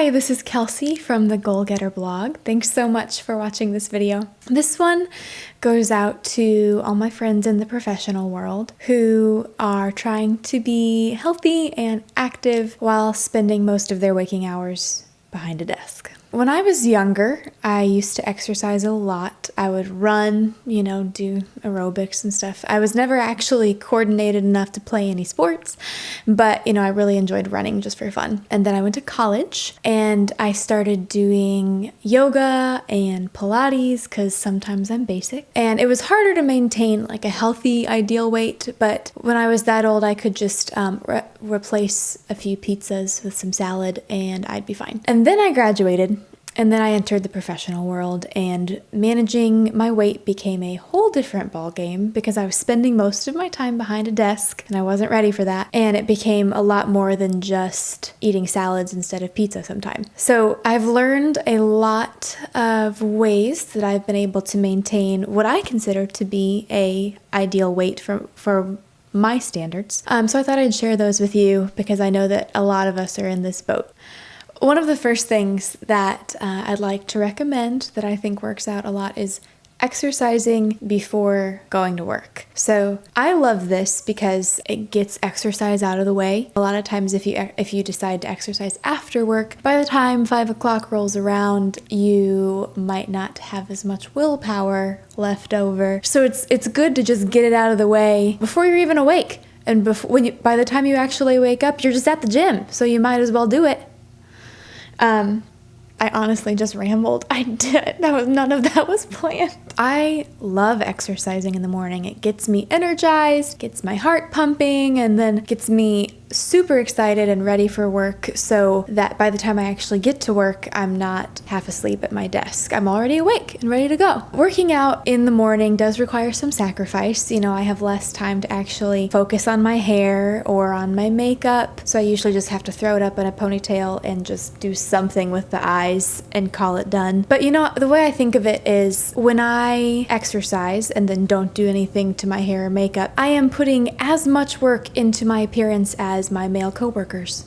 Hi, this is Kelsey from the GoalGetter blog. Thanks so much for watching this video. This one goes out to all my friends in the professional world who are trying to be healthy and active while spending most of their waking hours behind a desk. When I was younger, I used to exercise a lot. I would run, do aerobics and stuff. I was never actually coordinated enough to play any sports, but, I really enjoyed running just for fun. And then I went to college and I started doing yoga and Pilates because sometimes I'm basic. And it was harder to maintain like a healthy ideal weight, but when I was that old, I could just replace a few pizzas with some salad and I'd be fine. And then I graduated. And then I entered the professional world, and managing my weight became a whole different ballgame because I was spending most of my time behind a desk and I wasn't ready for that. And it became a lot more than just eating salads instead of pizza sometimes. So I've learned a lot of ways that I've been able to maintain what I consider to be a ideal weight for my standards. So I thought I'd share those with you because I know that a lot of us are in this boat. One of the first things that I'd like to recommend that I think works out a lot is exercising before going to work. So I love this because it gets exercise out of the way. A lot of times if you decide to exercise after work, by the time 5 o'clock rolls around, you might not have as much willpower left over. So it's good to just get it out of the way before you're even awake. And by the time you actually wake up, you're just at the gym, so you might as well do it. I honestly just rambled. None of that was planned. I love exercising in the morning. It gets me energized, gets my heart pumping, and then gets me super excited and ready for work so that by the time I actually get to work, I'm not half asleep at my desk. I'm already awake and ready to go. Working out in the morning does require some sacrifice. I have less time to actually focus on my hair or on my makeup, so I usually just have to throw it up in a ponytail and just do something with the eyes and call it done. But the way I think of it is when I exercise and then don't do anything to my hair or makeup, I am putting as much work into my appearance as my male coworkers.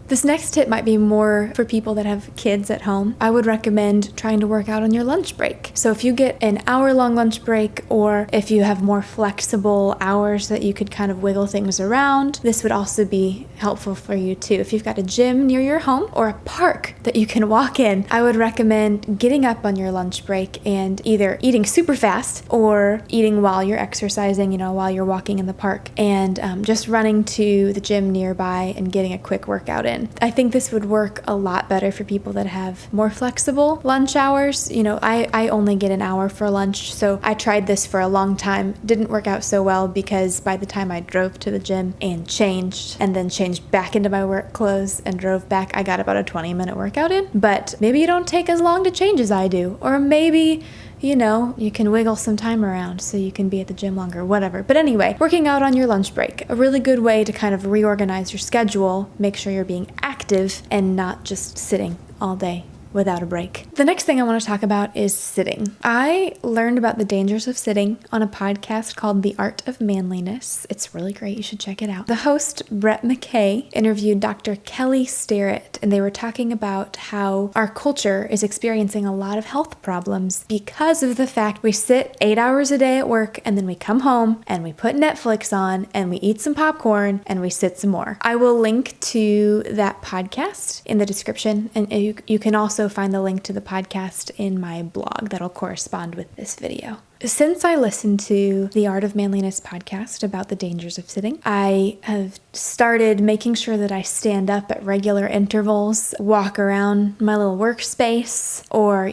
This next tip might be more for people that have kids at home. I would recommend trying to work out on your lunch break. So if you get an hour-long lunch break, or if you have more flexible hours that you could kind of wiggle things around, this would also be helpful for you too. If you've got a gym near your home or a park that you can walk in, I would recommend getting up on your lunch break and either eating super fast or eating while you're exercising, while you're walking in the park, and just running to the gym nearby and getting a quick workout in. I think this would work a lot better for people that have more flexible lunch hours. I only get an hour for lunch, so I tried this for a long time. Didn't work out so well because by the time I drove to the gym and changed, and then changed back into my work clothes and drove back, I got about a 20-minute workout in. But maybe you don't take as long to change as I do, or maybe you can wiggle some time around so you can be at the gym longer, whatever. But anyway, working out on your lunch break, a really good way to kind of reorganize your schedule, make sure you're being active and not just sitting all day without a break. The next thing I want to talk about is sitting. I learned about the dangers of sitting on a podcast called The Art of Manliness. It's really great. You should check it out. The host, Brett McKay, interviewed Dr. Kelly Starrett, and they were talking about how our culture is experiencing a lot of health problems because of the fact we sit 8 hours a day at work, and then we come home and we put Netflix on and we eat some popcorn and we sit some more. I will link to that podcast in the description, and you can also find the link to the podcast in my blog that'll correspond with this video. Since I listened to the Art of Manliness podcast about the dangers of sitting, I have started making sure that I stand up at regular intervals, walk around my little workspace, or,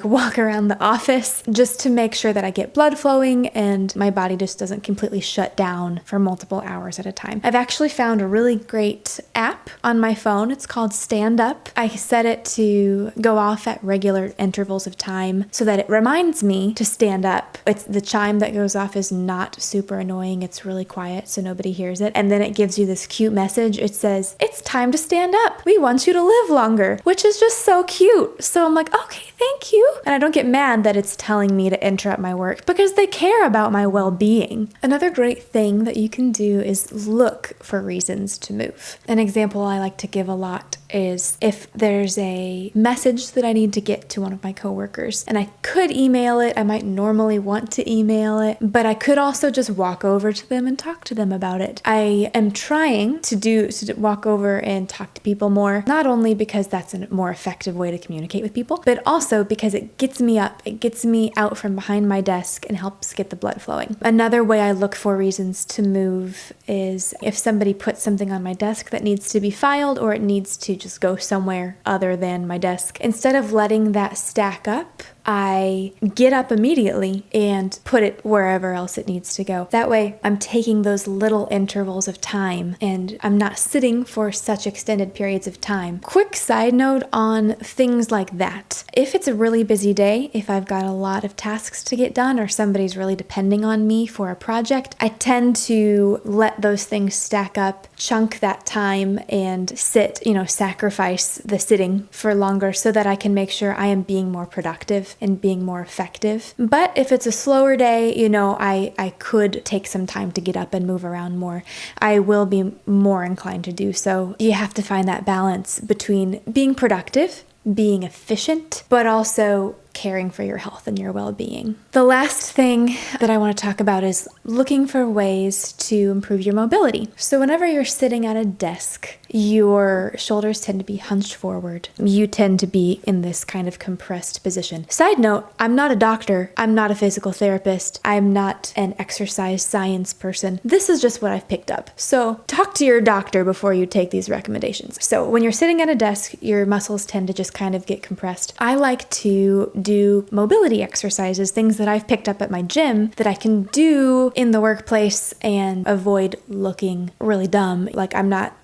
walk around the office, just to make sure that I get blood flowing and my body just doesn't completely shut down for multiple hours at a time. I've actually found a really great app on my phone. It's called Stand Up. I set it to go off at regular intervals of time so that it reminds me to stand up It's the chime that goes off is not super annoying. It's really quiet so nobody hears it. And then it gives you this cute message. It says, "It's time to stand up. We want you to live longer," which is just so cute. So I'm like, okay, thank you. And I don't get mad that it's telling me to interrupt my work because they care about my well-being. Another great thing that you can do is look for reasons to move. An example I like to give a lot is if there's a message that I need to get to one of my coworkers and I could email it, I might normally want to email it, but I could also just walk over to them and talk to them about it. I am trying to walk over and talk to people more, not only because that's a more effective way to communicate with people, but also because it gets me up, it gets me out from behind my desk and helps get the blood flowing. Another way I look for reasons to move is if somebody puts something on my desk that needs to be filed or it needs to just go somewhere other than my desk. Instead of letting that stack up, I get up immediately and put it wherever else it needs to go. That way, I'm taking those little intervals of time and I'm not sitting for such extended periods of time. Quick side note on things like that. If it's a really busy day, if I've got a lot of tasks to get done or somebody's really depending on me for a project, I tend to let those things stack up, chunk that time and sacrifice the sitting for longer so that I can make sure I am being more productive and being more effective. But if it's a slower day, I could take some time to get up and move around more. I will be more inclined to do so. You have to find that balance between being productive, being efficient, but also caring for your health and your well-being. The last thing that I want to talk about is looking for ways to improve your mobility. So whenever you're sitting at a desk, your shoulders tend to be hunched forward. You tend to be in this kind of compressed position. Side note, I'm not a doctor. I'm not a physical therapist. I'm not an exercise science person. This is just what I've picked up. So talk to your doctor before you take these recommendations. So when you're sitting at a desk, your muscles tend to just kind of get compressed. I like to do mobility exercises, things that I've picked up at my gym that I can do in the workplace and avoid looking really dumb. Like I'm not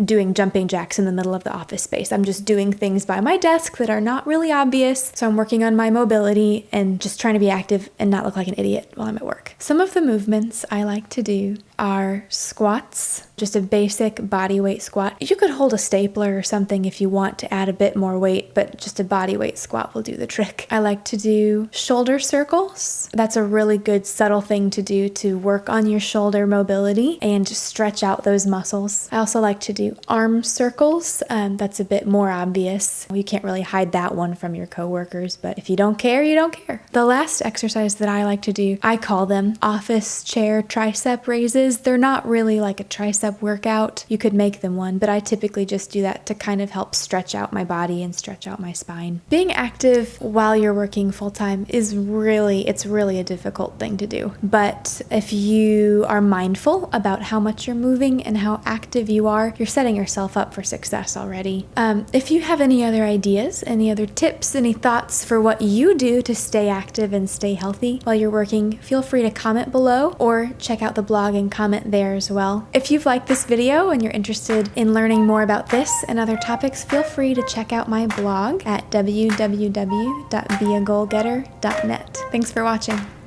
doing jumping jacks in the middle of the office space. I'm just doing things by my desk that are not really obvious. So I'm working on my mobility and just trying to be active and not look like an idiot while I'm at work. Some of the movements I like to do are squats, just a basic body weight squat. You could hold a stapler or something if you want to add a bit more weight, but just a body weight squat will do the trick. I like to do shoulder circles. That's a really good subtle thing to do to work on your shoulder mobility and stretch out those muscles. I also like to do arm circles. That's a bit more obvious. You can't really hide that one from your coworkers, but if you don't care, you don't care. The last exercise that I like to do, I call them office chair tricep raises. They're not really like a tricep workout. You could make them one, but I typically just do that to kind of help stretch out my body and stretch out my spine. Being active while you're working full-time is really a difficult thing to do. But if you are mindful about how much you're moving and how active you are, you're setting yourself up for success already. If you have any other ideas, any other tips, any thoughts for what you do to stay active and stay healthy while you're working, feel free to comment below or check out the blog and comment there as well. If you've liked this video and you're interested in learning more about this and other topics, feel free to check out my blog at www.beagoalgetter.net. Thanks for watching.